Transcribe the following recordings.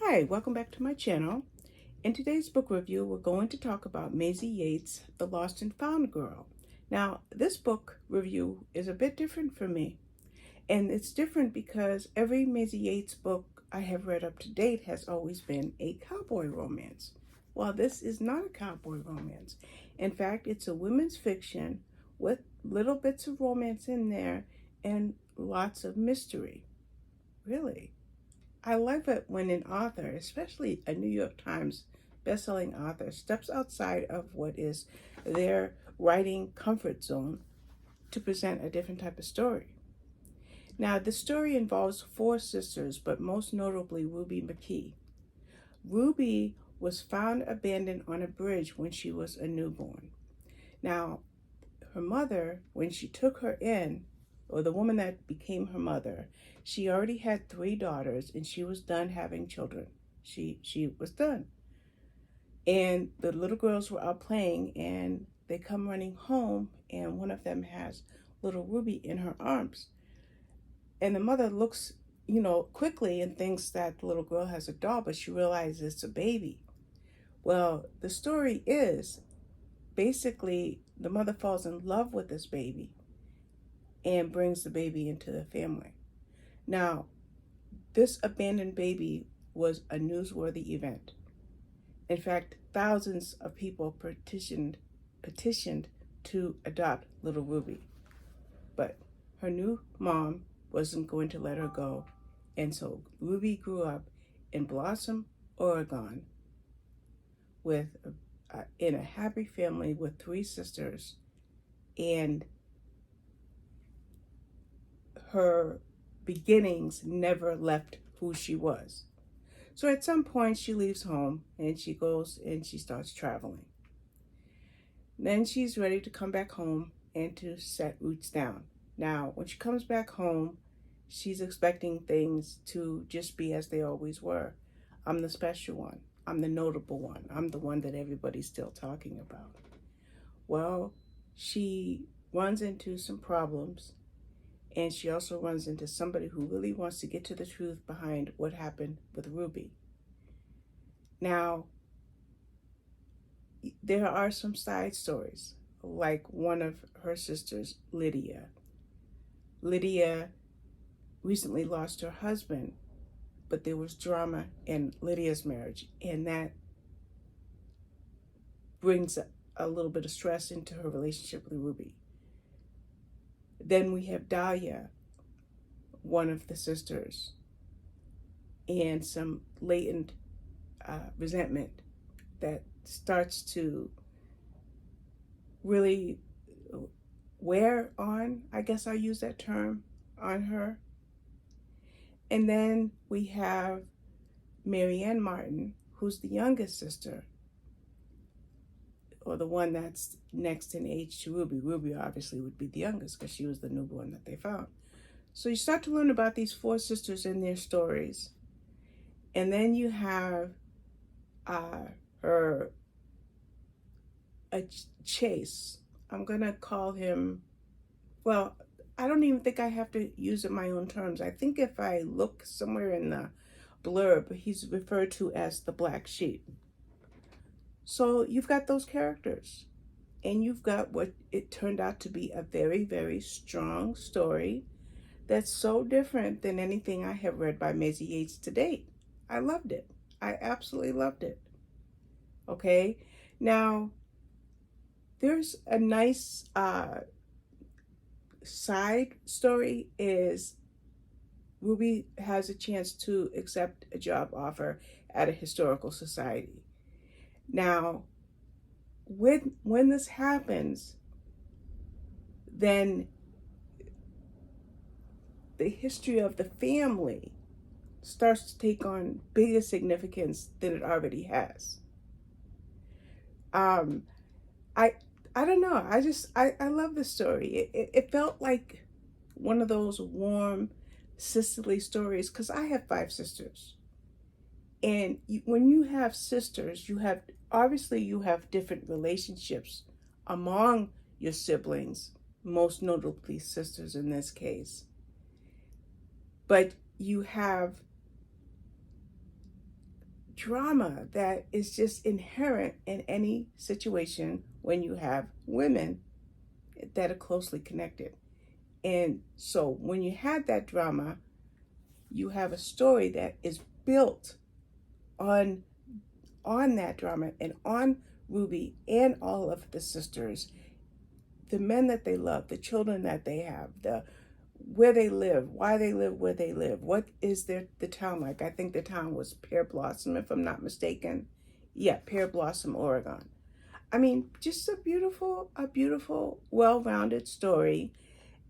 Hi, welcome back to my channel. In today's book review, we're going to talk about Maisey Yates' The Lost and Found Girl. Now, this book review is a bit different for me, and it's different because every Maisey Yates book I have read up to date has always been a cowboy romance. Well, this is not a cowboy romance. In fact, it's a women's fiction with little bits of romance in there and lots of mystery. Really. I love it when an author, especially a New York Times bestselling author, steps outside of what is their writing comfort zone to present a different type of story. Now, the story involves four sisters, but most notably Ruby McKee. Ruby was found abandoned on a bridge when she was a newborn. Now, her mother, when she took her in, or the woman that became her mother, she already had three daughters and she was done having children. She was done. And the little girls were out playing and they come running home and one of them has little Ruby in her arms. And the mother looks, quickly and thinks that the little girl has a doll, but she realizes it's a baby. Well, the story is basically the mother falls in love with this baby and brings the baby into the family. Now, this abandoned baby was a newsworthy event. In fact, thousands of people petitioned to adopt little Ruby. But her new mom wasn't going to let her go. And so Ruby grew up in Blossom, Oregon, in a happy family with three sisters, and her beginnings never left who she was. So at some point she leaves home and she goes and she starts traveling. Then she's ready to come back home and to set roots down. Now, when she comes back home, she's expecting things to just be as they always were. I'm the special one. I'm the notable one. I'm the one that everybody's still talking about. Well, she runs into some problems, and she also runs into somebody who really wants to get to the truth behind what happened with Ruby. Now, there are some side stories, like one of her sisters, Lydia. Lydia recently lost her husband, but there was drama in Lydia's marriage, and that brings a little bit of stress into her relationship with Ruby. Then we have Dahlia, one of the sisters, and some latent resentment that starts to really wear on, I guess I'll use that term, on her. And then we have Marianne Martin, who's the youngest sister, or the one that's next in age to Ruby. Ruby obviously would be the youngest because she was the newborn that they found. So you start to learn about these four sisters and their stories. And then you have Chase. I'm going to call him, well, I don't even think I have to use it in my own terms. I think if I look somewhere in the blurb, he's referred to as the black sheep. So you've got those characters, and you've got what it turned out to be a very, very strong story that's so different than anything I have read by Maisey Yates to date. I loved it. I absolutely loved it. Okay, now there's a nice side story is Ruby has a chance to accept a job offer at a historical society. Now, when this happens, then the history of the family starts to take on bigger significance than it already has. I don't know. I love this story. It felt like one of those warm sisterly stories because I have five sisters. And when you have sisters, you have different relationships among your siblings, most notably sisters in this case. But you have drama that is just inherent in any situation when you have women that are closely connected. And so when you have that drama, you have a story that is built on that drama and on Ruby and all of the sisters, the men that they love, the children that they have, the where they live, why they live where they live, what is the town like. I think the town was Pear Blossom, if I'm not mistaken. Yeah, Pear Blossom, Oregon. I mean, just a beautiful, well-rounded story.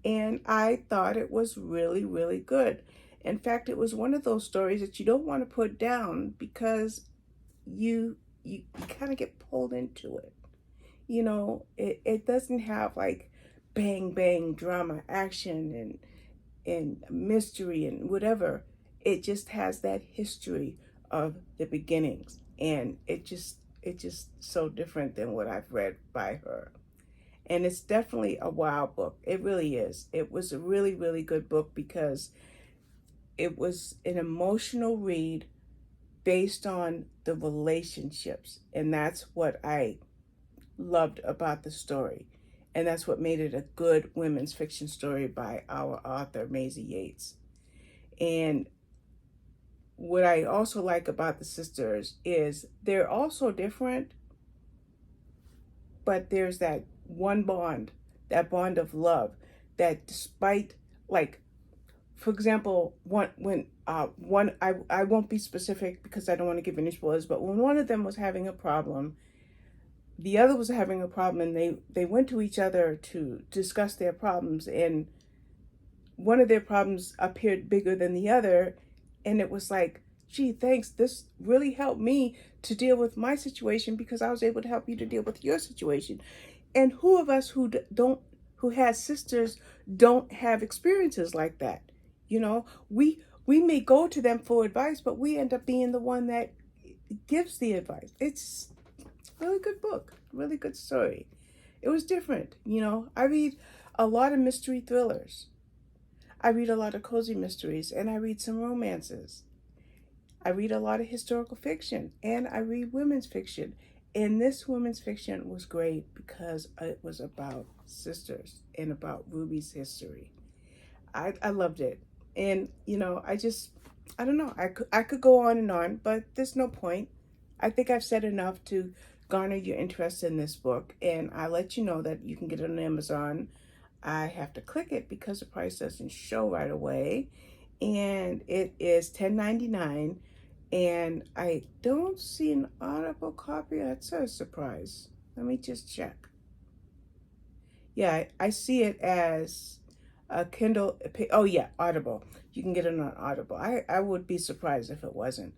And I thought it was really, really good. In fact, it was one of those stories that you don't want to put down because you kind of get pulled into it. You know, it doesn't have like bang bang drama, action and mystery and whatever. It just has that history of the beginnings, and it just so different than what I've read by her. And it's definitely a wow book. It really is. It was a really, really good book because it was an emotional read based on the relationships. And that's what I loved about the story. And that's what made it a good women's fiction story by our author, Maisey Yates. And what I also like about the sisters is they're also different, but there's that one bond, that bond of love, that despite, like, for example, I won't be specific because I don't want to give any spoilers, but when one of them was having a problem, the other was having a problem, and they went to each other to discuss their problems, and one of their problems appeared bigger than the other, and it was like, gee, thanks, this really helped me to deal with my situation because I was able to help you to deal with your situation. And who of us who has sisters don't have experiences like that? You know, we may go to them for advice, but we end up being the one that gives the advice. It's a really good book, really good story. It was different. You know, I read a lot of mystery thrillers. I read a lot of cozy mysteries, and I read some romances. I read a lot of historical fiction, and I read women's fiction. And this women's fiction was great because it was about sisters and about Ruby's history. I loved it. And, you know, I don't know. I could go on, but there's no point. I think I've said enough to garner your interest in this book. And I let you know that you can get it on Amazon. I have to click it because the price doesn't show right away. And it is $10.99. And I don't see an Audible copy. That's a surprise. Let me just check. Yeah, I see it as a Kindle. Oh yeah, Audible. You can get it on Audible. I would be surprised if it wasn't.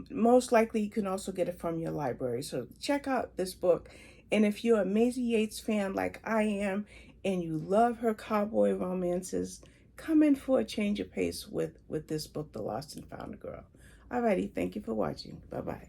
Most likely you can also get it from your library. So check out this book. And if you're a Maisey Yates fan like I am, and you love her cowboy romances, come in for a change of pace with this book, The Lost and Found Girl. Alrighty, thank you for watching. Bye-bye.